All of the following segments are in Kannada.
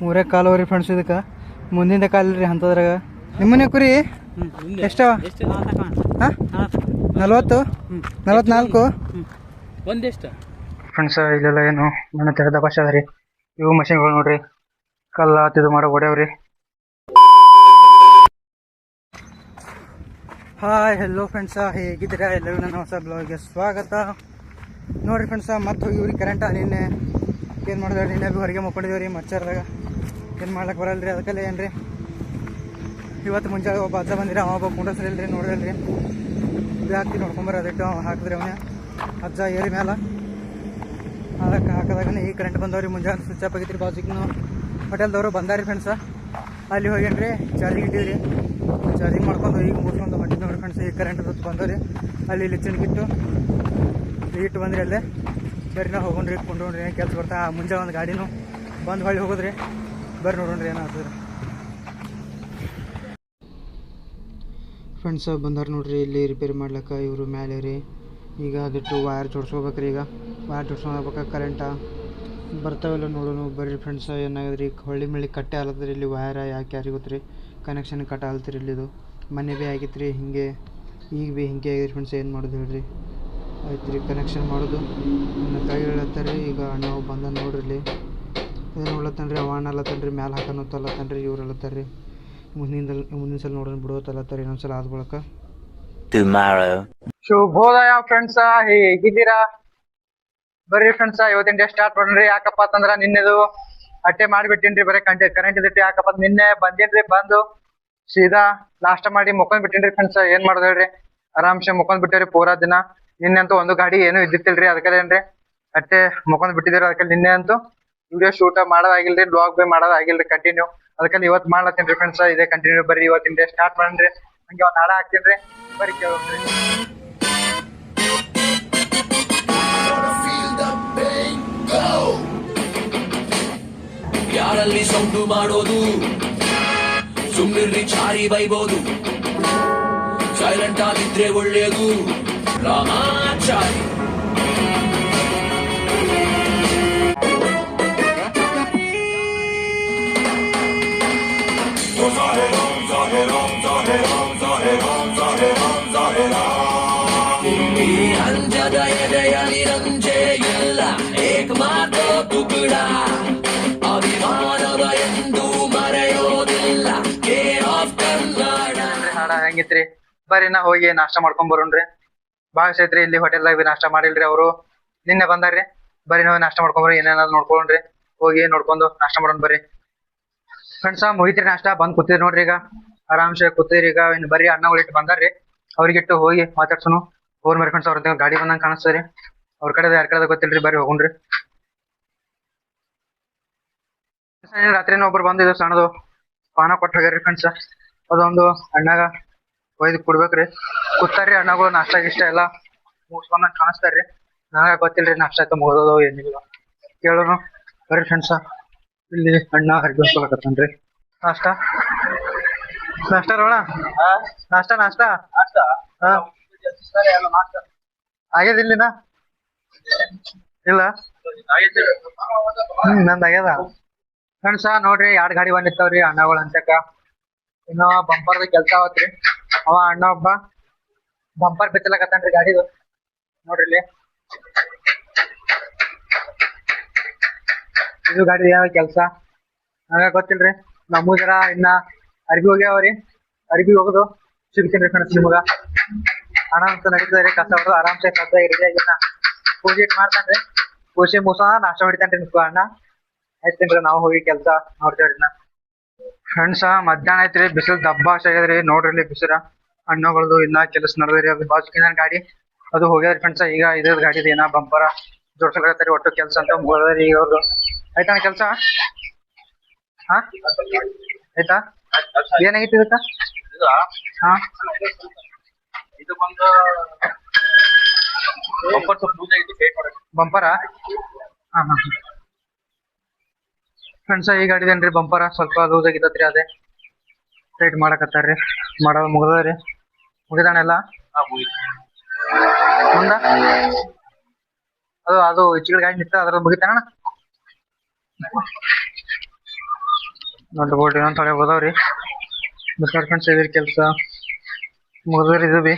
ಮೂರೇ ಕಾಲವರಿ ಫ್ರೆಂಡ್ಸ್. ಇದಕ್ಕೆ ಮುಂದಿನ ಕಾಲ ರೀ ಅಂತದ್ರಾಗ ನಿಮ್ಮನೆ ಕುರಿ ಎಷ್ಟ? ಹಾಂ 40 44 ಒಂದೆಷ್ಟು ಫ್ರೆಂಡ್ಸ್. ಇಲ್ಲೆಲ್ಲ ಏನು ಮನೆ ತೆಗೆದ ಭಾಷೆ ಅದ ರೀ. ಇವು ಮಷಿನ್ಗಳು ನೋಡ್ರಿ, ಕಲ್ಲ ಹತ್ತಿದು ಮಾಡೋ ಹೊಡೆಯವ್ರಿ. ಹಾಯ್ ಹೆಲೋ ಫ್ರೆಂಡ್ಸ, ಹೇಗಿದ್ದೀರಾ? ಎಲ್ಲರಿಗೂ ನನ್ನ ಹೊಸ ಬ್ಲಾಗ್ಗೆ ಸ್ವಾಗತ. ನೋಡಿರಿ ಫ್ರೆಂಡ್ಸ, ಮತ್ತೆ ಹೋಗಿವ್ರಿ ಕರೆಂಟ. ನಿನ್ನೆ ಏನು ಮಾಡಿದ್ರೆ ನಿನ್ನೆ ಹೊರಗೆ ಮಕ್ಕೊಂಡಿದ್ದೀವಿ ರೀ ಮಚ್ಚಾರದಾಗ. ಏನು ಮಾಡ್ಲಿಕ್ಕೆ ಬರಲ್ಲ ರೀ, ಅದಕ್ಕೆಲ್ಲ ಏನು ರೀ ಇವತ್ತು ಮುಂಜಾನೆ ಒಬ್ಬ ಅಜ್ಜ ಬಂದಿರಿ. ಅವ ಒಬ್ಬ ಕುಂಡ್ರಸ್ರಿಲ್ಲ ರೀ, ನೋಡಿರಲ್ಲ ರೀ. ಇದು ಹಾಕ್ತಿ ನೋಡ್ಕೊಂಬರ ಅದಕ್ಕೆ ಹಾಕಿದ್ರಿ ಅವನೇ ಅಜ್ಜ ಏರಿ ಮ್ಯಾಲ. ಅದಕ್ಕೆ ಹಾಕಿದಾಗನೇ ಈ ಕರೆಂಟ್ ಬಂದವ್ರಿ. ಮುಂಜಾನೆ ಸ್ವಿಚ್ ಆಫ್ ಆಗಿತ್ತು ರೀ. ಬಾಜುಕಿನ ಹೋಟೆಲ್ದವರು ಬಂದಾರಿ ಫ್ರೆಂಡ್ಸ. ಅಲ್ಲಿ ಹೋಗೇನು ರೀ ಚಾರ್ಜಿಂಗ್ ಇಟ್ಟಿವ್ರಿ. ಚಾರ್ಜಿಂಗ್ ಮಾಡ್ಕೊಂಡು ಈಗ ಮುಗಿಸ್ಕೊಂಡು ಹೊಂಟಿದ್ದು ನೋಡಿ ಫ್ರೆಂಡ್ಸ್. ಈಗ ಕರೆಂಟ್ ಬಂದವ್ರಿ. ಅಲ್ಲಿ ಲಿಚ್ಚಣಿಗಿಟ್ಟು ಇಟ್ಟು ಬಂದ್ರಿ ಅಲ್ಲೇ. ಬರ್ರಿ ನಾವು ಹೋಗೋಣ್ರಿ, ಕೊಂಡ್ರಿ ಏನು ಕೆಲಸ ಬರ್ತಾ. ಮುಂಜಾನೆ ಒಂದು ಗಾಡಿನೂ ಬಂದು ಹೊಳ್ಳಿ ಹೋಗೋದ್ರಿ. ಬರ್ರಿ ನೋಡೋಣ್ರಿ ಏನಾಗ್ತದೆ ಫ್ರೆಂಡ್ಸ್. ಬಂದಾರ ನೋಡ್ರಿ ಇಲ್ಲಿ ರಿಪೇರಿ ಮಾಡ್ಲಿಕ್ಕೆ ಇವರು ಮ್ಯಾಲೆ ರೀ. ಈಗ ಅದಿಟ್ಟು ವೈರ್ ಜೋಡ್ಸ್ಕೋಬೇಕ್ರಿ. ಈಗ ವೈರ್ ಜೋಡ್ಸ್ಕೊಬೇಕಾ ಕರೆಂಟ ಬರ್ತಾವೆಲ್ಲ ನೋಡೋಣ ಬರ್ರಿ ಫ್ರೆಂಡ್ಸ್. ಏನಾಗಿದ್ರಿ ಹೊಳ್ಳಿ ಮಳ್ಳಿ ಕಟ್ಟೆ ಆಲತ್ರಿ ಇಲ್ಲಿ ವೈರ. ಯಾಕೆ ಯಾರಿಗೆ ಗೊತ್ತು ರೀ, ಕನೆಕ್ಷನ್ ಕಟ್ ಆಲ್ತಿರಿ ಇಲ್ಲಿ. ಇದು ಮನೆ ಭೀ ಆಗಿತ್ತು ರೀ ಹಿಂಗೆ, ಈಗ ಭೀ ಹಿಂಗೆ ಆಗಿದ್ರಿ ಫ್ರೆಂಡ್ಸ್. ಏನು ಮಾಡೋದು ಹೇಳ್ರಿ, ಆಯ್ತು ರೀ ಕನೆಕ್ಷನ್ ಮಾಡೋದು. ಇನ್ನು ಕೈ ಹೇಳತ್ತಾರ ಈಗ ನಾವು ಬಂದ ನೋಡ್ರಿ ಇಲ್ಲಿ. ಏನು ನೋಡ್ಲತ್ತನ್ರಿ ಅವ ಅಲ್ಲತ್ತನ್ರಿ, ಮ್ಯಾಲೆ ಹಾಕೋತಲ್ಲತ್ತನ್ರಿ. ಇವ್ರು ಅಲ್ಲತ್ತಾರ ರೀ ಮುಂದಿನ ಸಲ ನೋಡೋಣ ಬಿಡೋತಲ್ಲತ್ತಾರ. ಇನ್ನೊಂದ್ಸಲ ಆದ ಬಳಕ ಶುಭೋದಯ ಫ್ರೆಂಡ್ಸ, ಹೇಗಿದ್ದೀರಾ? ಬರ್ರಿ ಫ್ರೆಂಡ್ಸ, ಇವತ್ತಿನ ಡೇ ಸ್ಟಾರ್ಟ್ ಮಾಡ್ರಿ. ಯಾಕಪ್ಪ ಅಂತಂದ್ರ ನಿನ್ನೆದು ಅಟ್ಟೆ ಮಾಡಿಬಿಟ್ಟಿನ್ರಿ. ಬರೀ ಕರೆಂಟ್ ಇದಿಟ್ಟು ಯಾಕಪ್ಪ ನಿನ್ನೆ ಬಂದೇನ್ರಿ. ಬಂದು ಸೀದಾ ನಾಷ್ಟ ಮಾಡಿ ಮುಕೊಂಡ್ ಬಿಟ್ಟಿನ್ರಿ ಫ್ರೆಂಡ್ಸ್. ಏನ್ ಮಾಡೋದು ಹೇಳ್ರಿ, ಆರಾಮ್ಸೆ ಮುಕೊಂಡ್ ಬಿಟ್ಟೇರಿ ಪೂರಾ ದಿನ. ನಿನ್ನೆ ಅಂತೂ ಒಂದು ಗಾಡಿ ಏನು ಇದ್ದಿತ್ತಿಲ್ರಿ. ಅದಕ್ಕೇನ್ರಿ ಅಟ್ಟೆ ಮುಕೊಂಡ್ ಬಿಟ್ಟಿದ್ದೀರಿ. ಅದಕ್ಕೆ ನಿನ್ನೆ ಅಂತೂ ವಿಡಿಯೋ ಶೂಟ್ ಮಾಡೋದಾಗಿಲ್ರಿ, ಬ್ಲಾಗ್ ಬಿ ಮಾಡೋದಾಗಿಲ್ರಿ ಕಂಟಿನ್ಯೂ. ಅದಕ್ಕೆ ಇವತ್ತು ಮಾಡ್ಲತ್ತೀನ್ರಿ ಫ್ರೆಂಡ್ಸ್. ಇದೇ ಕಂಟಿನ್ಯೂ. ಬರ್ರಿ ಇವತ್ತಿನ ಡೇ ಸ್ಟಾರ್ಟ್ ಮಾಡ್ರಿ. ಹಂಗೆ ಒಂದ್ ಹಾಡ ಹಾಕ್ತೀನ್ರಿ, ಬರ್ರಿ ಕೇಳ್ರಿ. ಯಾರಲ್ಲಿ ಸೌಂಡು ಮಾಡೋದು, ಸುಮ್ಮನಿರ್ರಿ ಚಾರಿ ಬೈಬೋದು. ಸೈಲೆಂಟ್ ಆಗಿದ್ರೆ ಒಳ್ಳೇದು ರಾಮಾಚಾರಿ. ಈ ಅಂಜದ ಎದೆಯಲ್ಲಿ ರಂಜೆ ಇಲ್ಲ, ಏಕ ಮಾತು ತುಕಡ. ಅಭಿಮಾನವ ಎಂದು ಮರೆಯೋದಿಲ್ಲ, ಕೇರ್ ಆಫ್ ಕನ್ನಡ. ಹಾಡ ಹೆಂಗಿತ್ರಿ? ಬರ್ರಿ ನಾ ಹೋಗಿ ನಾಷ್ಟ ಮಾಡ್ಕೊಂಡ್ ಬರೋಣ್ರಿ. ಭಾಳ ಐತ್ರಿ ಇಲ್ಲಿ ಹೋಟೆಲ್ದಾಗ ನಾಷ್ಟ ಮಾಡಿಲ್ರಿ ಅವರು. ನಿನ್ನೆ ಬಂದಾರ್ರಿ. ಬರ್ರಿ ನಾವು ನಾಷ್ಟ ಮಾಡ್ಕೊಂಡ್ರಿ, ಏನೇನಾದ್ರು ನೋಡ್ಕೊಂಡ್ರಿ. ಹೋಗಿ ನೋಡ್ಕೊಂಡು ನಾಷ್ಟ ಮಾಡೋಣ ಬರ್ರಿ ಫ್ರೆಂಡ್ಸ. ಮುಗಿತ್ರಿ ನಾಷ್ಟ, ಬಂದ್ ಕೂತಿರಿ ನೋಡ್ರಿ. ಈಗ ಆರಾಮ್ಸೆ ಕೂತಿರಿ. ಈಗ ಇನ್ನು ಬರ್ರಿ ಅಣ್ಣಗಳು ಇಟ್ಟು ಬಂದಾರ್ರಿ, ಅವ್ರಿಗಿಟ್ಟು ಹೋಗಿ ಮಾತಾಡ್ಸೋನು. ಹೋರ್ ಮರಿ ಫ್ರೆಂಡ್ಸ್. ಅವ್ರ ಗಾಡಿ ಬಂದಂಗ ಕಾಣಿಸ್ತದ್ರಿ. ಅವ್ರ ಕಡೆ ಯಾರ ಕಡೆ ಗೊತ್ತಿಲ್ರಿ. ಬರ್ರಿ ಹೋಗೋಣ್ರಿ. ರಾತ್ರಿನ ಒಬ್ರು ಬಂದಿದ್ದು ಸಣ್ಣದು ಪಾನ ಕೊಟ್ಟು ಹೋಗ್ಯಾರಿ ಫ್ರೆಂಡ್ಸ್. ಅದೊಂದು ಅಣ್ಣಾಗ ಒಯ್ದು ಕೊಡ್ಬೇಕ್ರಿ. ಕೂತಾರ್ರಿ ಅಣ್ಣಗಳು ನಾಷ್ಟ ಗಿಷ್ಟ ಎಲ್ಲ ಮುಗಿಸ್ಕೊಂಡಂಗ ಕಾಣಿಸ್ತಾರ್ರಿ. ನನಗ ಗೊತ್ತಿಲ್ರಿ ನಾಷ್ಟ ಆಯ್ತು ಮುಗಿದೋ ಏನಿಲ್ಲ. ಕೇಳೋನು ಬರ್ರಿ ಫ್ರೆಂಡ್ಸ. ಇಲ್ಲಿ ಅಣ್ಣ ಅರ್ಬಿ ಹೊಸ್ಕೊಳಕತ್ತಾನ್ರಿ. ನಾಷ್ಟ ನಾಷ್ಟ ರೋಣ, ನಾಷ್ಟ ನಾಷ್ಟ ಹಾ ಆಗ್ಯದ ಇಲ್ಲಿನ ಇಲ್ಲ? ನಂದ್ ಆಗ್ಯದ ಫ್ರೆಂಡ್ಸ. ನೋಡ್ರಿ 2 ಗಾಡಿ ಬಂದಿರ್ತಾವ್ರಿ ಅಣ್ಣಗಳು ಅಂತಕ. ಇನ್ನು ಬಂಪರ್ದ ಕೆಲ್ಸ ಆವತ್ರಿ. ಅವ ಅಣ್ಣ ಒಬ್ಬ ಬಂಪರ್ ಬಿತ್ತಲಕತ್ತಾನ್ರಿ ಗಾಡಿದು. ನೋಡ್ರಿ ಇಲ್ಲಿ ಇದು ಗಾಡಿ ಯಾವ ಕೆಲ್ಸ ನನಗ ಗೊತ್ತಿಲ್ರಿ. ನಮಗೂ ಜರ ಇನ್ನ ಅರ್ಬಿ ಹೋಗ್ಯಾವ್ರಿ. ಅರ್ಬಿ ಹೋಗುದು ಸಿಗ್ತೇನ್ರಿ ಫ್ರೆಂಡ್ಸ್ ನಿಮಗ. ಅಣ್ಣ ಅಂತ ನಡೀತದ್ರಿ. ಕಸ ಹೊಡೆದು ಆರಾಮ್ಸೆ ಕಸ ಇನ್ನ ಪೂಜೆ ಮಾಡ್ತಾನ್ರಿ. ಪೂಜೆ ಮುಸ ನಾಷ್ಟ ಹೊಡಿತಾನ್ರಿ ಅಣ್ಣ. ಆಯ್ತೇನ್ರಿ ನಾವು ಹೋಗಿ ಕೆಲ್ಸ ನೋಡ್ತೇವ್ರಿ. ಫ್ರೆಂಡ್ಸ ಮಧ್ಯಾಹ್ನ ಐತ್ರಿ. ಬಿಸಿಲು ದಬ್ಬ ಆಗ್ಯದ್ರಿ. ನೋಡ್ರಿ ಇಲ್ಲಿ ಬಿಸಿರ ಅಣ್ಣಗಳದು ಇನ್ನ ಕೆಲಸ ನಡೆದ್ರಿ. ಅದು ಬಾಜುಕಿನ ಗಾಡಿ ಅದು ಹೋಗ್ಯಾದ್ರಿ ಫ್ರೆಂಡ್ಸ. ಈಗ ಇದ್ರ ಗಾಡಿದ ಏನ ಬಂಪರ ಜೋಡ್ಸಲಕತ್ತಾರಿ. ಒಟ್ಟು ಕೆಲ್ಸ ಅಂತ ಮುಗಿದ್ರಿ ಈಗ ಅವ್ರದ್ದು. ಆಯ್ತಾ ಕೆಲ್ಸ? ಹಾ ಆಯ್ತಾ? ಏನಾಗಿತ್ತು ಇದಕ್ಕ? ಹಾ ಇದು ಬಂದು ಬಂಪರ. ಹಾ ಹಾ ಫ್ರೆಂಡ್ಸ ಈ ಗಾಡಿದೇನ್ರಿ ಬಂಪರ ಸ್ವಲ್ಪ ಲೂಸ್ ಆಗಿತ್ತತ್ರಿ. ಅದೇ ಟೈಟ್ ಮಾಡಕತ್ತಾರ್ರಿ. ಮಾಡೋದು ಮುಗ್ದದ್ರಿ. ಮುಗಿದಾನೆಲ್ಲ ಮುಂದ ಅದು ಈಚೆಗಡೆ ಗಾಡಿ ನಿಂತ ಅದ್ರ ಮುಗಿತಾನ. ದೊಡ್ಡ ಬೋಟ್ ಇನ್ನೊಂದು ತೊಳೆ ಹೋದವ್ರಿ ಬಿಸ್ಕಟ್ ಫ್ರೆಂಡ್ಸ್ ಇದ್ರಿ ಕೆಲಸ ಮುಗಿದ್ರಿ ಇದು ಬಿ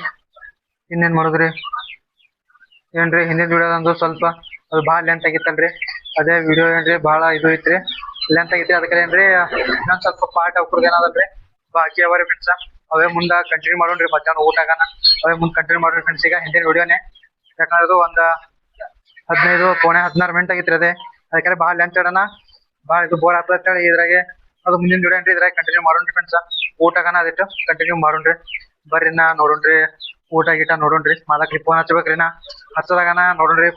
ಇನ್ನೇನು ಮಾಡಿದ್ರಿ ಏನ್ರಿ ಹಿಂದಿನ ವಿಡಿಯೋದಂದು ಸ್ವಲ್ಪ ಅದು ಭಾಳ ಲೆಂತ್ ಆಗಿತ್ತಲ್ರಿ ಅದೇ ವಿಡಿಯೋ ಏನ್ರಿ ಭಾಳ ಇದು ಐತ್ರಿ ಲೆಂತ್ ಆಗೈತಿ ಅದಕ್ಕೆ ಏನ್ರಿ ಇನ್ನೊಂದು ಸ್ವಲ್ಪ ಪಾರ್ಟ್ ಅವ್ರದ್ದು ಏನಾದಲ್ರಿ ಬಾಕಿ ಅವರಿ ಫ್ರೆಂಡ್ಸ್ ಅವೇ ಮುಂದೆ ಕಂಟಿನ್ಯೂ ಮಾಡೋಣ್ರಿ ಮಧ್ಯಾಹ್ನ ಊಟಗನ ಅವೇ ಮುಂದೆ ಕಂಟಿನ್ಯೂ ಮಾಡೋರಿ ಫ್ರೆಂಡ್ಸ್ ಈಗ ಹಿಂದಿನ ವಿಡಿಯೋನೇ ಯಾಕಂದ್ರೆ ಒಂದು 15 ಮಿನಿಟ್ ಆಗಿತ್ರಿ ಅದೇ ಅದಕ್ಕೆ ಭಾಳ ಲೆಂತ್ ಇಡೋಣ ಭಾಳ ಇದು ಬೋರ್ ಆಗ್ತದೆ ಹೇಳಿ ಇದ್ರಾಗೆ ಅದು ಮುಂದಿನ ವಿಡಿಯೋ ಏನ್ರಿ ಇದ್ರಾಗ ಕಂಟಿನ್ಯೂ ಮಾಡೋಣ್ರಿ ಫ್ರೆಂಡ್ಸ್ ಊಟಗನ ಅದಿಟ್ಟು ಕಂಟಿನ್ಯೂ ಮಾಡೋಣ್ರಿ ಬರ್ರಿ ನಾ ನೋಡೋಣ್ರಿ ಊಟ ಗೀಟ ನೋಡೋಣ್ರಿ ಮಾಲಕ್ರಿ ಫೋನ್ ಹಚ್ಬೇಕ್ರಿ ನಾ ಹಚ್ಚದಾಗನ ನೋಡೋಣ್ರಿ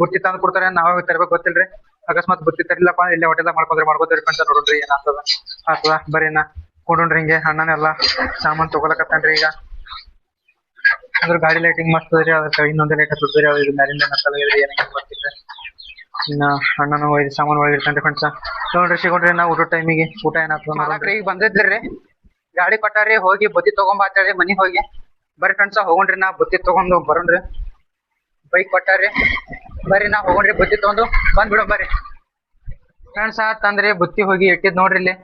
ಬುತ್ತಿ ತಂದು ಕೊಡ್ತಾರೆ ನಾವೇ ತರ್ಬೇಕು ಗೊತ್ತಿಲ್ರಿ ಅಕಸ್ಮಾತ್ ಬುತ್ತಿ ತರಿಲ್ಲಪ್ಪ ಇಲ್ಲೇ ಹೋಟೆಲ್ದಾಗ ಮಾಡ್ಕೋತೀರಿ ಫ್ರೆಂಡ್ಸ್ ನೋಡೋಣ್ರಿ ಆಗ್ತದ ಬರ್ರಿ ನಾ ಕೊಡೋಣ್ರಿ ಹಿಂಗೆ ಅಣ್ಣನೆಲ್ಲ ಸಾಮಾನು ತಗೊಳಕತ್ತಾನ್ರಿ ಈಗ ಅದ್ರ ಗಾಡಿ ಲೈಟಿಂಗ್ ಮಸ್ತ್ ಅದ್ರಿ ಅದಕ್ಕೆ ಇನ್ನೊಂದೇ ಲೈಟ್ ಹತ್ತದ್ರಿ ಅದು ಇದು ಮ್ಯಾಲಿಂದ ನಕ್ಕಲಾಗಿದ್ರಿ ಏನಾಗ ಬರ್ತಿದ್ರೆ ಇನ್ನ ಅಣ್ಣನ ಒಯ್ದು ಸಾಮಾನು ಒಳಗಿರ್ತಾನ್ರಿ ಫ್ರೆಂಡ್ಸ್ ನೋಡ್ರಿ ಸಿಗೋಣ್ರಿ ನಾ ಊಟ ಟೈಮಿಗೆ ಊಟ ಏನಾಗ್ತದ ಈಗ ಬಂದಿದ್ರಿ ಗಾಡಿ ಕೊಟ್ಟಾರಿ ಹೋಗಿ ಬುತ್ತಿ ತಗೊಂಬಾತೇಳಿ ಮನಿಗೆ ಹೋಗಿ ಬರ್ರಿ ಫ್ರೆಂಡ್ಸ್ ಹೋಗೋಣ್ರಿ ನಾ ಬುತ್ತಿ ತಗೊಂಡು ಬರೋಣ್ರಿ ಬೈಕ್ ಕೊಟ್ಟಾರಿ ಬರ್ರಿ ನಾ ಹೋಗೋಣ್ರಿ ಬುತ್ತಿ ತಗೊಂಡು ಬಂದ್ಬಿಡೋ ಬರ್ರಿ ಫ್ರೆಂಡ್ಸ್ ತಂದ್ರಿ ಬುತ್ತಿ ಹೋಗಿ ಇಟ್ಟಿದ್ ನೋಡ್ರಿ ಇಲ್ಲಿ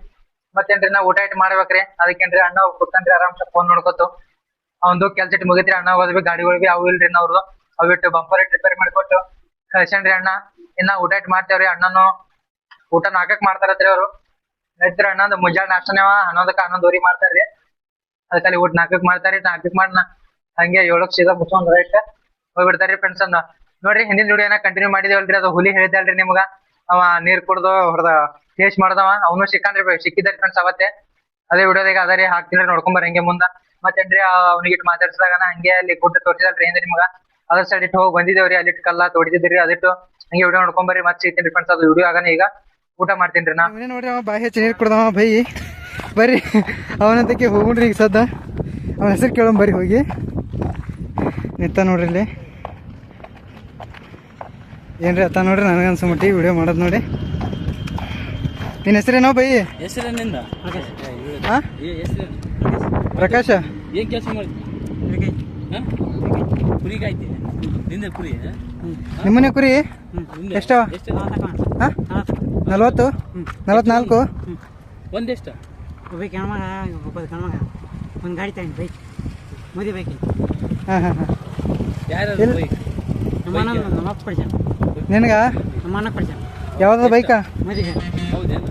ಮತ್ತೇನ್ರಿ ನಾ ಊಟ ಇಟ್ಟು ಮಾಡ್ಬೇಕ್ರಿ ಅದಕ್ಕೇನ್ರಿ ಅಣ್ಣ ಕೂತನ್ರಿ ಆರಾಮ್ಸ ಫೋನ್ ನೋಡ್ಕೊತು ಅವಂದು ಕೆಲ್ಸ ಇಟ್ಟು ಮುಗಿತ್ರಿ ಅಣ್ಣ ಹೋದ್ವಿ ಗಾಡಿಗಳು ಬಿ ಅವು ಇಲ್ರಿ ಅವ್ರದ್ದು ಅವಿಟ್ಟು ಬಂಪರ್ ಇಟ್ಟು ರಿಪೇರಿ ಮಾಡಿಕೊಟ್ಟು ಕಳ್ಸೇನ್ರಿ ಅಣ್ಣ ಇನ್ನ ಊಟ ಇಟ್ಟು ಮಾಡ್ತೇವ್ರಿ ಅಣ್ಣನು ಊಟ 4ಕ್ಕೆ ಮಾಡ್ತಾರತ್ರಿ ಅವ್ರು ನೈತ್ರಿ ಅಣ್ಣಂದು ಮುಂಜಾನೆ ನಾಷ್ಟನೇವ 11:00 ಮಾಡ್ತಾರ್ರಿ ಅದಕ್ಕಲ್ಲಿ ಊಟ 4ಕ್ಕೆ ಮಾಡ್ತಾರಿ 4ಕ್ಕೆ ಮಾಡ್ನ ಹಂಗೆ 7ಕ್ಕೆ ಸೀದಾ ಮುಚ್ಕೊಂಡ್ ರೈಟ್ ಹೋಗ್ಬಿಡ್ತಾರಿ ಫ್ರೆಂಡ್ಸ್ ಅನ್ನ ನೋಡ್ರಿ ಹಿಂದಿನ ವಿಡಿಯೋನ ಕಂಟಿನ್ಯೂ ಮಾಡಿದೇವಲ್ರಿ ಅದು ಹುಲಿ ಹೇಳಿದಲ್ರಿ ನಿಮ್ಗ ಅವ ನೀರ್ ಕುಡ್ದು ಹೊಡೆದ ಟೇಸ್ಟ್ ಮಾಡ್ದವ ಅವನು ಸಿಕ್ಕಿದ್ರಿ ಫ್ರೆಂಡ್ಸ್ ಅವತ್ತೆ ಅದೇ ವಿಡಿಯೋದಾಗ ಅದರಿ ಹಾಕ್ತಿನ್ರಿ ನೋಡ್ಕೊಂಬರ್ ಹಂಗೆ ಮುಂದ ಮತ್ತೇನ್ರಿ ಅವ್ನಿಗೆ ಇಟ್ಟು ಮಾತಾಡ್ಸಿದಾಗನ ಹಂಗೆ ಅಲ್ಲಿ ಗುಡ್ಡ ತೋರಿಸಿದಲ್ರಿ ಹಿಂದೆ ನಿಮ್ಗ ಅದ್ರ ಸೈಡ್ ಇಟ್ಟು ಹೋಗಿ ಬಂದಿದ್ದೇವ್ರಿ ಅಲ್ಲಿಟ್ಟು ಕಲ್ಲ ತೊಡಿದಿದ್ರಿ ಅದಿಟ್ಟು ಹಂಗೆ ವಿಡಿಯೋ ನೋಡ್ಕೊಂಬರ್ರಿ ಮತ್ತೆ ಸಿಗ್ತೀನಿ ಫ್ರೆಂಡ್ಸ್ ಅದು ವಿಡಿಯೋ ಆಗನ ಈಗ ಊಟ ಮಾಡ್ತೀನಿ ನಾ ನೋಡ್ರಿ ಅವ ಬಾಯಿ ಹೆಚ್ಚು ನೀರು ಕುಡ್ದವ ಬೈ ಬರ್ರಿ ಅವನಂತಕ್ಕೆ ಹೋಗ್ರಿ ಈಗ ಸದ್ದ ಅವನ ಹೆಸರು ಕೇಳೋಣ ಬರ್ರಿ ಹೋಗಿ ನಿಂತ ನೋಡ್ರಿ ಇಲ್ಲಿ ಏನ್ರಿ ಅತ್ತ ನೋಡ್ರಿ ನನಗನ್ಸಮಟ್ಟಿ ವಿಡಿಯೋ ಮಾಡೋದು ನೋಡಿ ನಿನ್ನ ಹೆಸರೇನೋ ಬೈ ಹೆಸರೇನಿಂದ ಹಾ ಪ್ರಕಾಶ ಏನ್ ಕೆಲಸ ಮಾಡ್ತಿ ಕುರಿ ಕಾಯ್ತಿ ನಿಂದ ಕುರಿ ನಿಮ್ಮನೆ ಕುರಿ ಎಷ್ಟವ ಹಾ 40 44 ಒಂದೆಷ್ಟ ಒಬ್ಬಕ್ಕೆ ಹೆಣ್ಮಗ ಒಬ್ಬ ಗಂಡ್ಮಗ ಒಂದು ಗಾಡಿ ತಗೊಂಡು ಬೈಕ್ ಮದುವೆ ಬೈಕ್ ಹಾಂ ಹಾಂ ಹಾಂ ಯಾರು ಬೈಕ್ ನಮ್ಮ ಅಪ್ಪ ಪಡ್ಸ ನಿನಗ ನಮ್ಮ ಅಣ್ಣ ಪಡ್ಸ ಯಾವ್ದು ಬೈಕಾ ಮದುವೆ ಹೌದೇನು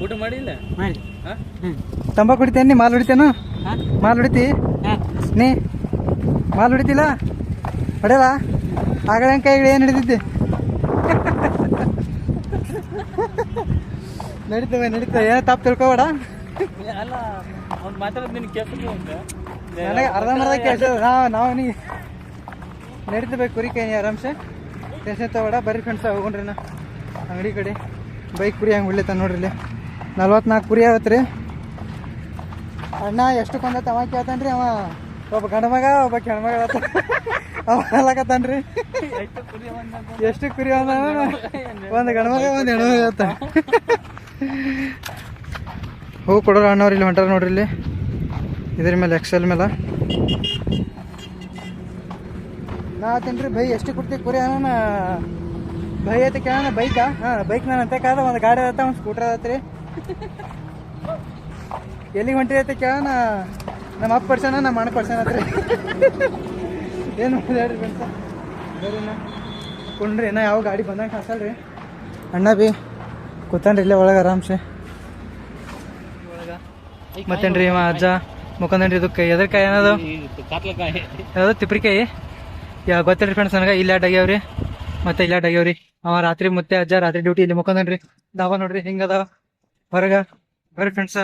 ಊಟ ಮಾಡಿಲ್ಲ ಮಾಡಿ ಹಾಂ ತಂಬಾಕು ಹೊಡಿತೇನೆ ನೀ ಮಾಲ್ ಹೊಡಿತೇನು ಹಾಂ ಮಾಲ್ ಹೊಡಿತಿ ನೀ ಮಾಲ್ ಹೊಡಿತಿಲ್ಲ ಹೊಡೆಯಲ್ಲ ಆಗಳ ಕೈಗಳು ಏನು ಹಿಡಿದಿದ್ದೆ ನಡೀತವೆ ಏನೋ ತಪ್ಪು ತಿಳ್ಕೊಬೇಡ ಅಲ್ಲ ಅವ್ನು ಮಾತಾಡೋದು ನಿನ್ ಕೇಳ್ತೀನಿ ಅಂತ ನನಗೆ ಅರ್ಧಂಬರ್ಧ ಕೆಲಸ ನಾವು ನೀ ನಡೀತವೆ ಕುರಿ ಕೈ ಆರಾಮ್ಸೆ ಟೆನ್ಷನ್ ತಗೋಬೇಡ ಬರ್ರಿ ಫ್ರೆಂಡ್ಸ್ ಹೋಗೋಣ್ರಿ ನಾ ಅಂಗಡಿ ಕಡೆ ಬೈಕ್ ಕುರಿ ಹಂಗೆ ಬಿಡ್ಲತ್ತ ನೋಡ್ರಿ ಇಲ್ಲಿ 44 ಕುರಿ ಆವತ್ತು ರೀ ಅಣ್ಣ ಎಷ್ಟು ಕೊಂದತ್ತ ಅವ ಕೇಳ್ತಾನ್ರಿ ಅವ ಒಬ್ಬ ಗಂಡ ಮಗ ಒಬ್ಬ ಹೆಣ್ಮಗ ಅವ ಹೇಳಕತ್ತಾನ್ರಿ ಎಷ್ಟು ಕುರಿ ಒಂದು ಗಂಡ ಮಗ ಒಂದು ಹೆಣ್ಮಗ ಆತ ಹೋಗಿ ಕೊಡೋರು ಅಣ್ಣವ್ರು ಇಲ್ಲಿ ಹೊಂಟಾರ ನೋಡ್ರಿ ಇಲ್ಲಿ ಇದ್ರ ಮೇಲೆ ಎಕ್ಸೆಲ್ ಮೇಲೆ ನಾ ಆತೇನ್ರಿ ಬೈ ಎಷ್ಟು ಕೊಡ್ತೀವಿ ಕುರಿ ಅಣ್ಣ ಬೈ ಐತೆ ಕೇಳೋಣ ಬೈಕಾ ಹಾಂ ಬೈಕ್ ನಾನು ಅಂತಕ್ಕಾದ ಒಂದು ಗಾಡಿ ಆತ ಒಂದು ಸ್ಕೂಟರ್ ಆದತ್ರಿ ಎಲ್ಲಿಗೆ ಹೊಂಟಿ ಐತೆ ಕೇಳೋಣ ನಮ್ಮ ಅಪ್ಪ ಪರ್ಸನ ನಮ್ಮ ಅಣ್ಣ ಪರ್ಸನ್ ಆತ್ರಿ ಏನು ಹೇಳ್ರಿ ಫ್ರೆಂಡ್ಸ ಬರ್ರಿ ನಾ ಕೊಂಡ್ರಿ ಏನೋ ಯಾವ ಗಾಡಿ ಬಂದಂಗೆ ಕಾಸಲ್ರಿ ಅಣ್ಣ ಬಿ ಕೂತಾನ್ರಿ ಇಲ್ಲೇ ಒಳಗೆ ಆರಾಮ್ಸೆ ಮತ್ತೇನ್ರಿ ಇವ ಅಜ್ಜ ಮುಖಂದನ್ರಿ ಇದಕ್ಕೆ ಎದರ್ಕಾಯಿ ಏನದು ಕಾತ್ಲಕಾಯಿ ಯಾವ್ದು ತಿಪ್ರಿಕಾಯಿ ಗೊತ್ತಿಲ್ರಿ ಫ್ರೆಂಡ್ಸ್ ನನಗೆ ಇಲ್ಲ ಆಗ್ಯಾವ್ರಿ ಮತ್ತೆ ಇಲ್ಲ ಆಗ್ಯಾವ್ರಿ ಅವ ರಾತ್ರಿ ಮತ್ತೆ ಅಜ್ಜ ರಾತ್ರಿ ಡ್ಯೂಟಿ ಇಲ್ಲಿ ಮುಖಂದನ್ರಿ ದಾವ ನೋಡ್ರಿ ಹಿಂಗದಾವ ಹೊರಗ ಬರ್ರಿ ಫ್ರೆಂಡ್ಸ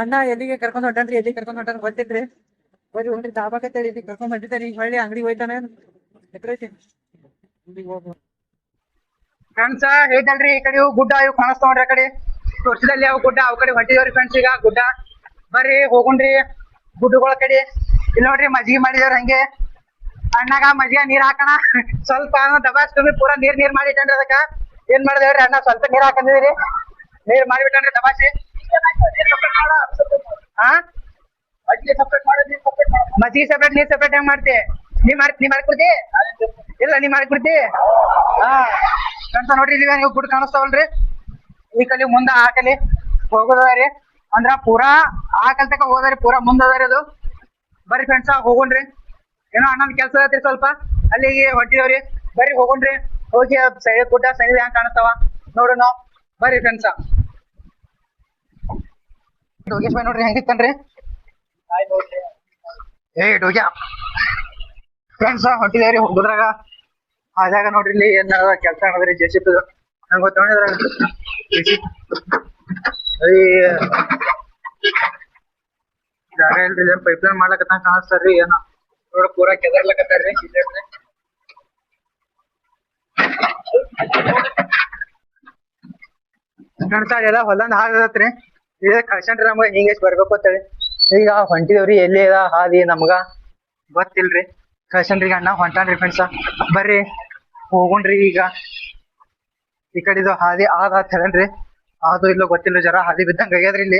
ಅಣ್ಣ ಎಲ್ಲಿಗೆ ಕರ್ಕೊಂಡ್ ಹೊಂಟನ್ರಿ ಎಲ್ಲಿಗೆ ಕರ್ಕೊಂಡ್ ಹೊಂಟಾನ ಗೊತ್ತಿಲ್ರಿ ಬರ್ರಿ ಹೋಗ್ರಿ ದಾಬಾಕತ್ತೇಳಿ ಇಲ್ಲಿ ಕರ್ಕೊಂಡ್ ಬಂದಿದ್ದಾರಿ ಈಗ ಹೊಳ್ಳಿ ಅಂಗಡಿ ಹೋಯ್ತಾನೆ ಫ್ರೆಂಡ್ಸ ಹೇಳ್ತಲ್ರಿ ಈ ಕಡೆ ಗುಡ್ಡ ಇವ್ ಕಾಣಿಸ್ತಾವ್ರಿ ಆ ಕಡೆ ತೋರ್ಸಿದಲ್ಲಿ ಅವ್ ಗುಡ್ಡ ಅವ್ ಕಡೆ ಹೊಂಟಿದವ್ರಿ ಫ್ರೆಂಡ್ಸ್ ಈಗ ಗುಡ್ಡ ಬರ್ರಿ ಹೋಗುಣ್ರಿ ಗುಡ್ಡಗಳ ಕಡೆ ಇಲ್ಲಿ ನೋಡ್ರಿ ಮಜ್ಜಿಗೆ ಮಾಡಿದವ್ರ ಹಂಗೆ ಅಣ್ಣಾಗ ಮಜ್ಜಿಗೆ ನೀರ್ ಹಾಕೋಣ ಸ್ವಲ್ಪ ದಬಾಸ್ ತುಂಬಿ ಪೂರಾ ನೀರ್ ಮಾಡಿಟ್ಟನ್ರಿ ಅದಕ್ಕ ಏನ್ ಮಾಡಿದೇವ್ರಿ ಅಣ್ಣ ಸ್ವಲ್ಪ ನೀರ್ ಹಾಕಂದಿದ್ರಿ ನೀರ್ ಮಾಡಿಬಿಟ್ಟನ್ರಿ ದಬಾಸಿ ಹಾ ಮಜ್ಜಿಗೆ ಸಪ್ರೇಟ್ ನೀರ್ ಸಪ್ರೇಟ್ ಹೆಂಗ್ ಮಾಡ್ತಿ ನೀ ಮಾಡ್ಕೊಡ್ತಿ ಇಲ್ಲ ನೀ ಮಾಡ್ಕೊಡ್ತಿ ಹಾ ಕಣ್ಸ ನೋಡ್ರಿ ಇಲ್ಲಿ ನೀವು ಗುಡ್ ಕಾಣಿಸ್ತಾವಲ್ರಿ ಈ ಕಲಿ ಮುಂದ ಆ ಕಲಿ ಹೋಗೋದರಿ ಅಂದ್ರ ಪೂರಾ ಆ ಕಲ್ ತಕ ಹೋದ್ರಿ ಪೂರಾ ಮುಂದ ಅದಾರಿ ಅದು. ಬರ್ರಿ ಫ್ರೆಂಡ್ಸ್ ಹೋಗೋಣ್ರಿ. ಏನೋ ಅಣ್ಣನ ಕೆಲ್ಸ ಐತ್ರಿ ಸ್ವಲ್ಪ ಅಲ್ಲಿಗೆ ಹೊಂಟಿದವ್ರಿ. ಬರ್ರಿ ಹೋಗೋಣ್ರಿ. ಹೋಗಿ ಸೈಡ್ ಗುಡ್ಡ ಸೈಡ್ ಹೆಂಗ್ ಕಾಣಿಸ್ತಾವ ನೋಡೋಣ. ಬರ್ರಿ ಫ್ರೆಂಡ್ಸ್. ಡೋಗೇಶ್ ಬಾಯ್ ನೋಡ್ರಿ ಹೆಂಗಿತ್ತನ್ರಿ. ಏ ಡೋಗ್ಯ ಫ್ರೆಂಡ್ಸ್ ಹೊಂಟಿದೇವ್ರಿ ಹೋಗುದ್ರಾಗ. ಆದಾಗ ನೋಡ್ರಿ ಇಲ್ಲಿ ಏನ್ ಕೆಲ್ಸ ಮಾಡಿದ್ರಿ JCB ನಂಗೆ ಗೊತ್ತೊಂಡಿದ್ರಾಗ ಜಾಗ ಇಲ್ರಿ ಪೈಪ್ಲೈನ್ ಮಾಡ್ಲಕತ್ತ ಕಾಣಿಸ್ತಾರ್ರಿ. ಏನೋ ನೋಡ ಪೂರಾ ಕೆದರ್ಲಕತ್ತಾರ್ರಿ. ಫ್ರೆಂಡ್ಸ್ ಎಲ್ಲ ಹೊಲಂದ್ ಹಾದತ್ರಿ. ಇದೇ ಕಳ್ಸನ್ರಿ ನಮ್ಗ ಹಿಂಗ ಬರ್ಬೇಕು ಅಂತೇಳಿ. ಈಗ ಹೊಂಟಿದೇವ್ರಿ ಎಲ್ಲಿ ಅದ ಹಾದಿ ನಮ್ಗ ಗೊತ್ತಿಲ್ರಿ. ಕಳ್ಸನ್ರಿ ಅಣ್ಣ ಹೊಂಟಾನ್ರಿ ಫ್ರೆಂಡ್ಸ್. ಬರ್ರಿ ಹೋಗುಣ್ರಿ. ಈಗ ಈ ಕಡೆದು ಹಾದಿ ಆದ ಹೇಳನ್ರಿ. ಅದು ಇಲ್ಲೋ ಗೊತ್ತಿಲ್ಲ ಜರ ಹಾದಿ ಬಿದ್ದಂಗ ಆಗ್ಯದ್ರಿ ಇಲ್ಲಿ.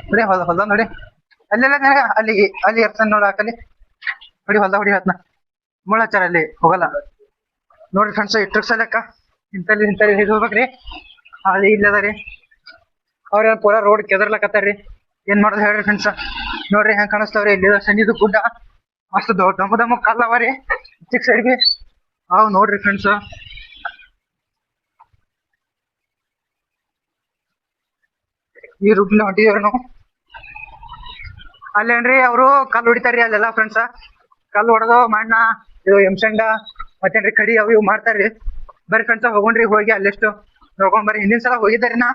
ನೋಡಿ ಹೊಲ್ದ ನೋಡಿ ಅಲ್ಲೆಲ್ಲ ನನಗ ಅಲ್ಲಿಗೆ ಅಲ್ಲಿ ಇರ್ತಾನ ನೋಡ ಆಕಲಿ ಹೊಡಿ ಹೊಲ್ದ ಹೊಡಿ ಹತ್ನ ಮುಳ್ಳ ಹಚ್ಚಾರ ಅಲ್ಲಿ ಹೋಗಲ್ಲ ನೋಡ್ರಿ ಫ್ರೆಂಡ್ಸ್. ಇಟ್ರ ಸಲಕ್ಕ ಇಂತಲ್ಲಿ ಇದು ಹೋಗ್ಬೇಕ್ರಿ. ಹಾದಿ ಇಲ್ಲದ ರೀ. ಅವ್ರ ಪೂರಾ ರೋಡ್ ಕೆದರ್ಲಕತ್ತಾರ್ರಿ. ಏನ್ ಮಾಡೋದು ಹೇಳ್ರಿ ಫ್ರೆಂಡ್ಸ್. ನೋಡ್ರಿ ಹೆಂಗ್ ಕಾಣಿಸ್ತಾವ್ರಿ ಇಲ್ಲಿ ಸನ್ನಿದು ಗುಡ್ಡ ಮಸ್ತ್ ದಮ್ಮ ದಮ್ಮ ಕಲ್ಲ ಅವರಿ ಚಿಕ್ಕ ಸೈಡ್ಗೆ ಅವ್ ನೋಡ್ರಿ ಫ್ರೆಂಡ್ಸ್. ಈ ರೂಟ್ನ ಹೊಂಟಿದೇವ್ರಿ ನಾವು. ಅಲ್ಲೇನ್ರಿ ಅವರು ಕಲ್ಲು ಹೊಡಿತಾರ್ರಿ ಅಲ್ಲೆಲ್ಲ ಫ್ರೆಂಡ್ಸ್. ಕಲ್ಲು ಹೊಡೆದು ಮಣ್ಣ ಇದು ಎಮ್ಸಂಡ ಮತ್ತೇನ್ರಿ ಕಡಿ ಅವು ಇವು ಮಾಡ್ತಾರ್ರಿ. ಬರ್ರಿ ಫ್ರೆಂಡ್ಸ್ ಹೋಗೋಣ್ರಿ. ಹೋಗಿ ಅಲ್ಲೆಷ್ಟು ನೋಡ್ಕೊಂಡ್ ಬರ್ರಿ. ಹಿಂದಿನ ಸಲ ಹೋಗಿದ್ದಾರಿ ನಾ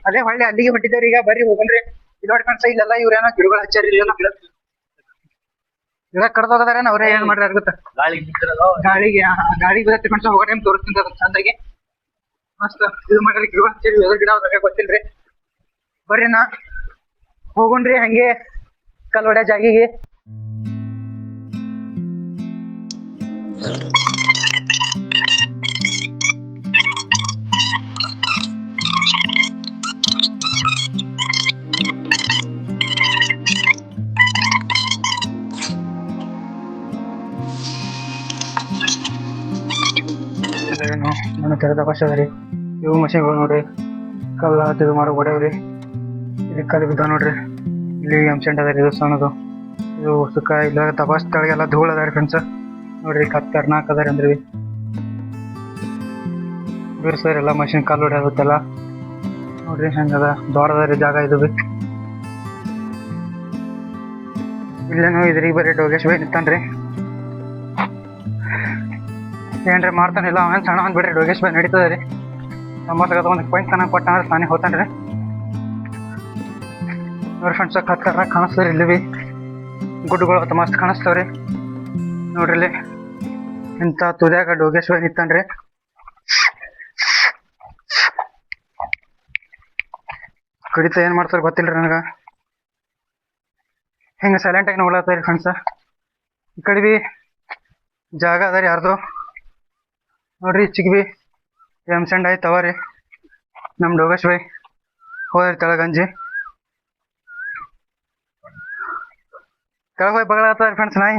ಅದೇ ಹೊಳ್ಳಿ ಅಲ್ಲಿಗೆ ಹೊಂಟಿದ್ದೇವ್ರಿ. ಈಗ ಬರ್ರಿ ಹೋಗೋಣ್ರಿ. ಇಲ್ಲಿ ನೋಡಿ ಫ್ರೆಂಡ್ಸ್ ಇಲ್ಲೆಲ್ಲ ಇವ್ರೇನೋ ಗಿಡಗಳು ಹಚ್ಚಾರಿ. ಗಿಡ ಕಡ್ದೋಗದಾರೇನ ಅವ್ರೇ ಏನ್ ಮಾಡ್ರಿ ಗೊತ್ತ ಗಾಳಿಗೆ ಬರುತ್ತೆ ಫ್ರೆಂಡ್ಸ್. ಹೋಗೋ ಟೈಮ್ ತೋರಿಸ್ತೀನಿ ಅದು ಚಂದಾಗಿ ಮಸ್ತ್ ಇದು ಮಾಡ್ರಿ. ಗಿಡ ಹಚ್ಚಾರಿ ಎದ್ರ ಗಿಡ ಅದಾಗ ಗೊತ್ತಿಲ್ರಿ. ಬರ್ರಿ ನಾ ಹೋಗೋಣ್ರಿ ಹಂಗೆ ಕಲ್ ಹೊಡ್ಯೋ ಜಾಗಿಗೆ. ನಾನು ತೆರೆದ ಅವಕಾಶ ಅದ ರೀ. ಇವು ಮಷಿನ್ಗಳು ನೋಡ್ರಿ ಕಲ್ಲ ಇದು ಮಾಡೋ ಹೊಡೆಯವ್ರಿ. ಇಲ್ಲಿ ಕಲ್ಲು ಬಿದ್ದಾವ ನೋಡ್ರಿ. ಇಲ್ಲಿ ಎಮ್ಸೆಂಟ್ ಅದ ರೀ. ಇದು ಸಣ್ಣದು ಇದು ಸುಖ ಇಲ್ಲ ತಪಾಸ್ ತಳಗೆಲ್ಲ ಧೂಳ ಅದ ರೀ ಫ್ರೆಂಡ್ಸ್. ನೋಡ್ರಿ ಖತರ್ನಾಕ್ ಅದ ರೀ ಅಂದ್ರೆ ಬಿರ್ಸರ್ ಎಲ್ಲ ಮಷಿನ್ ಕಲ್ಲು ಹೊಡೆಯೋದೆಲ್ಲ ನೋಡ್ರಿ ಹೆಂಗದ. ದೊಡ್ಡದ ರೀ ಜಾಗ ಇದು ಬಿ. ಇಲ್ಲೇನು ಇದ್ರಿಗೆ ಬರೀ ಡೋಗೇಶ್ ಬಾಯ್ ನಿಂತಾನ್ರಿ. ಏನ್ರಿ ಮಾಡ್ತಾನಿಲ್ಲ ಅವನ್ ಸಣ್ಣ ಅಂದ್ ಬಿಡ್ರಿ. ಡೋಗೇಶ್ ಬಾಯ್ ನಡೀತದ ರೀ. 90 ಪಾಯಿಂಟ್ ತನಕ ಕೊಟ್ಟ ಅಂದ್ರೆ ತಾನೇ ಹೋತಾನ್ರಿ. ನೋಡ್ರಿ ಫ್ರೆಂಡ್ಸ್ ಖತರ್ನಾಕ್ ಕಾಣಿಸ್ತಾವ್ರಿ. ಇಲ್ಲಿ ಬಿ ಗುಡ್ಡುಗಳು ಮಸ್ತ್ ಕಾಣಿಸ್ತಾವ್ರಿ ನೋಡ್ರಿ. ಇಲ್ಲಿ ಇಂಥ ತುದ್ಯಾಗ ಡೋಗೇಶ್ ಬಾಯ್ ನಿಂತಾನ್ರಿ. ಕಡಿತ ಏನ್ ಮಾಡ್ತಾರ ಗೊತ್ತಿಲ್ರಿ ನನಗ. ಹಿಂಗ ಸೈಲೆಂಟ್ ಆಗಿ ನೋಡ್ಲತ್ತಾರಿ ಫ್ರೆಂಡ್ಸ್. ಈ ಕಡೆ ಬಿ ಜಾಗ ಅದ ರೀ ಯಾರ್ದು ನೋಡ್ರಿ. ಚಿಕ್ಕ ಬಿ ಎಮ್ಸಂಡ್ ಆಯ್ತು ಅವ ರೀ. ನಮ್ ಡೋಗೇಶ್ ಬಾಯ್ ಹೋದ್ರಿ ತೆಳಗಂಜಿ ಕೆಳಗೆ ಹೋಗಿ ಬಗಳತ್ತಾರ ಫ್ರೆಂಡ್ಸ್. ನಾಯಿ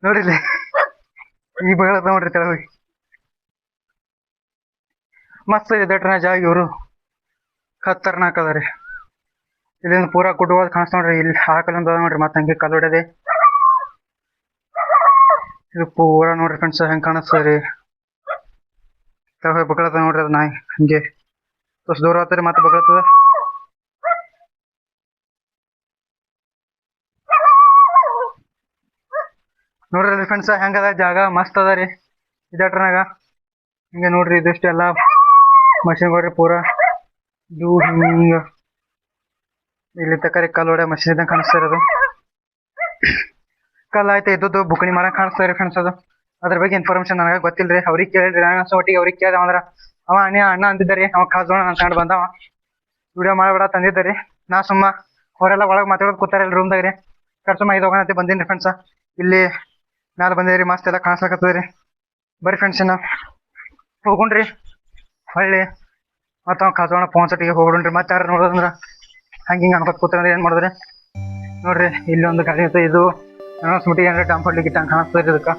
ನೋಡಿಲಿ ಈ ಬಗಳತ್ತ ನೋಡ್ರಿ ತೆಳಗೋಗಿ. ಮಸ್ತ್ ಇದೆ ದಟ್ರನ ಜಾಗ. ಇವರು ಖತರ್ನಾಕ್ ಅದ ರೀ. ಇಲ್ಲಿಂದ ಪೂರಾ ಗುಡ್ಡಗಳು ಕಾಣಿಸ್ತಾ ನೋಡ್ರಿ. ಇಲ್ಲಿ ಹಾಕಲಂದ ನೋಡ್ರಿ ಮತ್ತೆ ಹಂಗೆ ಕಲ್ಲು ಹೊಡೆದೆ. ಇದು ಪೂರಾ ನೋಡ್ರಿ ಫ್ರೆಂಡ್ಸ್ ಹೆಂಗ್ ಕಾಣಿಸ್ತದ್ರಿ. ಕೆಳಗೆ ಬಗಳತ್ತ ನೋಡ್ರಿ ಅದು ನಾಯಿ ಹಂಗೆ ತುಸ್ ದೂರ ಆಗ್ತರಿ ಮತ್ತೆ ಬಗಳತ್ತದ. ನೋಡ್ರಿ ಫ್ರೆಂಡ್ಸ್ ಹೆಂಗದ ಜಾಗ ಮಸ್ತ್ ಅದ ರೀ. ಇದಟ್ರನಾಗ ಹಿಂಗೆ ನೋಡ್ರಿ ಇದಿಷ್ಟು ಎಲ್ಲ ಮಷಿನ್ಗಳ್ರಿ ಪೂರಾ ಇದು ಹಿಂಗ ಇಲ್ಲಿ ತಕರಿ ಕಲ್ಲು ಹೊಡೆ ಮಷಿನ್ ಇದ್ದಂಗೆ ಕಾಣಿಸ್ತಾ ಇರೋದು. ಕಲ್ಲು ಆಯ್ತು ಇದ್ದದ್ದು ಬುಕ್ಣಿ ಮಾಡಕ್ ಕಾಣಿಸ್ತಾ ರೀ ಫ್ರೆಂಡ್ಸ್. ಅದು ಅದ್ರ ಬಗ್ಗೆ ಇನ್ಫಾರ್ಮೇಶನ್ ನನಗೆ ಗೊತ್ತಿಲ್ರಿ. ಅವ್ರಿಗೆ ಕೇಳಿದ್ರಿ ನಾನು ಒಟ್ಟಿಗೆ ಅವ್ರಿಗೆ ಕೇಳ್ದ ಅಂದ್ರ ಅವ ಅಣ್ಣ ಅಂತಿದ್ದಾರಿ. ಅವ ಕಾಜೋಣ ಅನ್ಕೊಂಡು ಬಂದವ ವಿಡಿಯೋ ಮಾಡ್ಬೇಡ ತಂದಿದ್ದಾರಿ. ನಾ ಸುಮ್ಮ ಅವರೆಲ್ಲ ಒಳಗೆ ಮಾತಾಡೋದು ಕೂತಾರ ಇಲ್ಲಿ ರೂಮ್ದಾಗ ರೀ. ಸುಮ್ಮ ಇದು ಹೋಗೋಣಂತೆ ಬಂದೀನಿ ಫ್ರೆಂಡ್ಸ್. ಇಲ್ಲಿ ಮ್ಯಾಲೆ ಬಂದೇವ್ರಿ ಮಸ್ತ್ ಎಲ್ಲ ಕಾಣಿಸ್ಲಾಕತ್ತದ್ರಿ. ಬರ್ರಿ ಫ್ರೆಂಡ್ಸ್ ಇನ್ನ ಹೋಗುಣ್ರಿ ಹೊಳ್ಳಿ ಮತ್ತು ಅವ್ನು ಕಾಜೋಣ ಪೋನ್ಸಟ್ಟಿಗೆ ಹೋಗ್ಬಿಡ್ರಿ. ಮತ್ತೆ ಯಾರು ನೋಡೋದಂದ್ರ ಹಂಗೆ ಹಿಂಗೆ ಅನ್ಕೋತ ಕೂತ್ರೆ ಏನು ಮಾಡಿದ್ರಿ ನೋಡ್ರಿ. ಇಲ್ಲಿ ಒಂದು ಗಾಡಿ ಐತೆ. ಇದು ಸ್ಮೂಟಿ ಅಂದ್ರೆ ಡಂಪ್ ಹೊಡ್ಲಿಕ್ಕೆ ಹಂಗೆ ಕಾಣಿಸ್ತದೆ ಇದಕ್ಕೆ.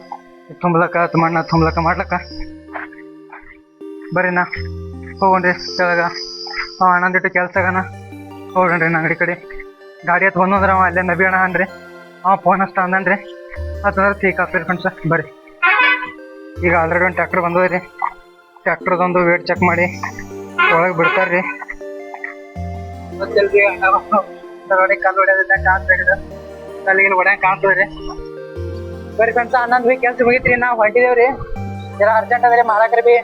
ತುಂಬಲಕ್ಕ ಮಣ್ಣ ತುಂಬಲಕ್ಕ ಮಾಡ್ಲಕ್ಕ ಬರ್ರಿ ನಾ ಹೋಗೋಣ್ರಿ ಕೆಳಗ ಅಣ್ಣಂದಿಟ್ಟು ಕೆಲ್ಸಗನ ಹೋಗೋಣ್ರಿ ನಾ ಅಂಗಡಿ ಕಡೆ ಗಾಡಿ ಹತ್ತು ಬಂದಂದ್ರೆ ಅವ ಅಲ್ಲೇ ನಬಿ ಅಣ್ಣ ಅನ್ರಿ ಅವ ಫೋನ್ ಹಚ್ತಾ ಅಂದನ್ರಿ ಅದಂದ್ರೆ ಠೀಕ್ ಆಗ್ತದೆ ಫ್ರೆಂಡ್ಸ ಬರ್ರಿ. ಈಗ ಆಲ್ರೆಡಿ ಒಂದು ಟ್ರ್ಯಾಕ್ಟರ್ ಬಂದದ್ರಿ, ಟ್ರ್ಯಾಕ್ಟರ್ದೊಂದು ವೇಟ್ ಚೆಕ್ ಮಾಡಿ ಒಳಗೆ ಬಿಡ್ತಾರ್ರಿ. ಗೊತ್ತಿಲ್ರಿ ಅಣ್ಣ ಕಾಲು ಹೊಡ್ಯೋದ ಕಾಣ್ತಾ ಕಲ್ಲಿಗಿನ ಹೊಡ್ಯಂಗೆ ಕಾಣ್ತದ್ರಿ. ಬರ್ರಿ ಫ್ರೆಂಡ್ಸ ಅನ್ನೊಂದು ಬಿ ಕೆಲ್ಸ ಮುಗಿತ್ರಿ, ನಾವು ಹೊಂಟಿದೇವ್ರಿ. ಜರ ಅರ್ಜೆಂಟ್ ಅದ್ರಿ ಮಾಡಾಕ್ರಿ ಬಿ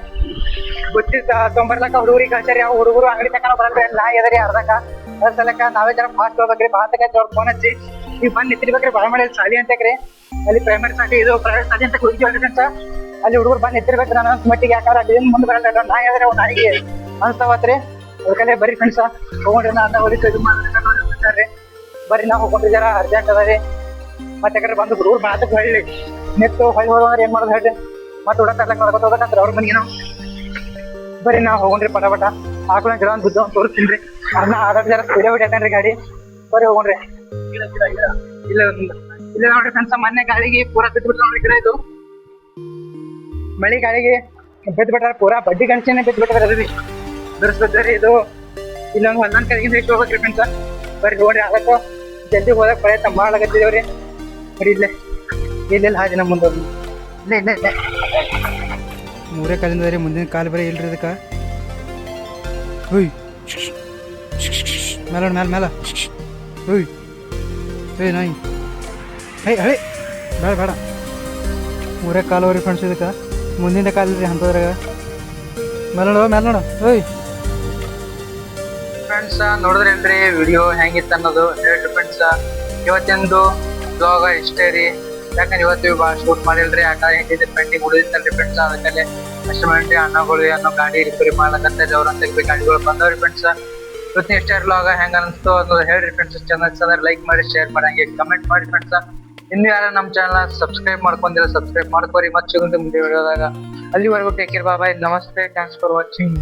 ಗೊತ್ತಿದ್ದ ತೊಂಬರ್ಲಕ್ಕ ಹುಡುಗರಿಗೆ ಕಳ್ಸಾರಿ. ಅವ್ ಹುಡುಗರು ಅಂಗಡಿ ತಕೊಂಡ್ ಬರಲ್ರಿ, ನಾ ಎದರಿ ಅರ್ಧಕ್ಕ ಅದ್ರ ಸಲಕ್ಕ ನಾವೇ ಜರ ಫಾಸ್ಟ್ ಹೋಗ್ಬೇಕ್ರಿ. ಭಾಳ ಅವ್ರ ಫೋನ್ ಹಚ್ಚಿ ಈಗ ಬಂದು ನಿಂತಿರ್ಬೇಕ್ರಿ. ಬಾಳ ಮಾಡಿ ಸಾಲಿ ಅಂತಕ್ರಿ, ಅಲ್ಲಿ ಪ್ರೈಮರಿ ಸಾಲಿ ಇದು ಪ್ರೈವೇಟ್ ಸಾಲಿ ಅಂತ ಹೋಗಿದ್ವಿ ಫ್ರೆಂಡ್ಸ. ಅಲ್ಲಿ ಹುಡುಗರು ಬಂದು ನಿಂತಿರ್ಬೇಕ್ರಿ. ನಾನು ಮಟ್ಟಿಗೆ ಯಾಕಂದ್ರೆ ಅಲ್ಲಿ ಮುಂದೆ ಬರಲ್ಲ, ನಾ ಎದ್ರೆ ಅವ್ರು ನಾಯಿಗೆ ಅನ್ಸ್ತಾವತ್ರಿ. ಅದಕ್ಕಲ್ಲೇ ಬರ್ರಿ ಫ್ರೆಂಡ್ಸ ಹೋಗ್ರಿ. ನಾ ಅನ್ನ ಹೊಲಿತು ಇದು ಮಾಡ್ರಿ. ಬರ್ರಿ ನಾವು ಹೋಗ್ರಿ, ಜರ ಅರ್ಜೆಂಟ್ ಅದ ರೀ. ಮತ್ತೆ ಯಾಕಂದ್ರೆ ಬಂದು ಹುಡುಗರು ಬಾತಕ್ಕೆ ಹೊಳ್ಳಿ ನೆತ್ತು ಹೊಳ್ಳಿ ಹೋದ್ರೆ ಏನ್ ಮಾಡೋದು ಹೇಳ್ರಿ. ಮತ್ತೆ ಹುಡುಗ ತರ್ಲಕ್ಕೆ ನೋಡ್ಕೊತ ಹೋಗ್ಬೇಕಂದ್ರೆ ಅವ್ರ ಮನೆಗೆ ನಾವು ಬರ್ರಿ ನಾವು ಹೋಗೋಣ್ರಿ. ಪಟ ಹಾಕೊಳ್ಳೋ ಗಿಡ ಒಂದು ಬುದ್ಧ ಒಂದು ತೋರಿಸ್ತೀನಿ ರೀ. ಅದನ್ನ ಆದಷ್ಟು ಜರ ಸ್ಪೀಡೇ ಬಿಟ್ಟೈತೇನ್ರಿ ಗಾಡಿ. ಬರ್ರಿ ಹೋಗೋಣ್ರಿ. ಇಲ್ಲ ಇಲ್ಲ ನೋಡ್ರಿ ಫ್ರೆಂಡ್ಸ, ಮೊನ್ನೆ ಗಾಳಿಗೆ ಪೂರಾ ಬಿದ್ದುಬಿಟ್ರೆ ನೋಡ್ರಿ ಗಿಡ. ಇದು ಮಳಿ ಗಾಳಿಗೆ ಬಿದ್ದು ಬಿಟ್ಟಾರ, ಪೂರಾ ಬಡ್ಡಿ ಗಂಟೆನೇ ಬಿದ್ದು ಬಿಟ್ಟಾರ. ಅದು ಬಿ ಬಿಡಿಸ್ಬಿಟ್ರಿ. ಇದು ಇಲ್ಲೊಂದು ಹೊಲ್ದಾನ್ ಕಡೆಗಿಂದ ಇಟ್ಟು ಹೋಗ್ಬೇಕ್ರಿ ಫ್ರೆಂಡ್ಸ. ಬರ್ರಿ ಹೋಗ್ರಿ. ಅದಕ್ಕೂ ಜಲ್ದಿ ಹೋದಕ್ಕೆ ಪ್ರಯತ್ನ ಮಾಡಾಕತ್ತಿದೇವ್ರಿ. ಬರೀ ಇಲ್ಲೇ ಇಲ್ಲೆಲ್ಲ ಹಾದಿ ನಮ್ಮ ಮುಂದೆ ಇಲ್ಲ ಮೂರೇ ಕಾಲಿಂದ ರೀ, ಮುಂದಿನ ಕಾಲು ಬರೀ ಇಲ್ರಿ ಅದಕ್ಕೆ. ಹುಯ್ ಮೇಲ ಮೇಲೆ ಹುಯ್ ಏಯ್ ನಾಯಿ ಹೇ ಹಳೆ ಬೇಡ ಮೂರೇ ಕಾಲು ಅವ್ರಿ ಫ್ರೆಂಡ್ಸ್. ಇದಕ್ಕೆ ಮುಂದಿನ ಕಾಲು ರೀ ಅಂಥದ್ರಾಗ. ಮೇಲೆ ನೋಡು ಓಯ್ ಫ್ರೆಂಡ್ಸ. ನೋಡಿದ್ರೇನ್ರಿ ವಿಡಿಯೋ ಹೆಂಗಿತ್ತು ಅನ್ನೋದು ಹೇಳ್ರಿ ಫ್ರೆಂಡ್ಸ. ಇವತ್ತಿಂದು ಬ್ಲಾಗ ಇಷ್ಟೇ ರೀ. ಯಾಕಂದ್ರೆ ಇವತ್ತು ಭಾಳ ಶೂಟ್ ಮಾಡಿಲ್ರಿ, ಯಾಕಂದ್ರೆ ಪೆಂಡಿಂಗ್ ಉಳಿದಿತ್ತಲ್ರಿ ಫ್ರೆಂಡ್ಸ. ಅದಕ್ಕಲ್ಲೇ ಅಷ್ಟು ಮಾಡ್ರಿ. ಅಣ್ಣಗಳು ಅನ್ನೋ ಗಾಡಿ ರಿಪೇರಿ ಮಾಡ್ಲಕಂತ ಅವ್ರಂತ ಗಾಡಿಗಳು ಬಂದವ್ರಿ ಫ್ರೆಂಡ್ಸ. ಇವತ್ತಿನ ಇಷ್ಟೇ ಬ್ಲಾಗ ಹೆಂಗ ಅನಿಸ್ತು ಅನ್ನೋದು ಹೇಳ್ರಿ ಫ್ರೆಂಡ್ಸ್. ಚೆನ್ನಾಗಿ ಲೈಕ್ ಮಾಡಿ, ಶೇರ್ ಮಾಡಿ, ಹಂಗೆ ಕಮೆಂಟ್ ಮಾಡಿ ಫ್ರೆಂಡ್ಸ. ಇನ್ನು ಯಾರು ನಮ್ಮ ಚಾನಲ್ ಸಬ್ಸ್ಕ್ರೈಬ್ ಮಾಡ್ಕೊಂಡಿಲ್ಲ ಸಬ್ಸ್ಕ್ರೈಬ್ ಮಾಡ್ಕೋರಿ. ಮತ್ತೆ ಮುಂದೆ ವಿಡಿಯೋದಾಗ. ಅಲ್ಲಿವರೆಗೂ ಟೇಕ್ ಕೇರ್, ಬಾಯ್, ನಮಸ್ತೆ, ಥ್ಯಾಂಕ್ಸ್ ಫಾರ್ ವಾಚಿಂಗ್.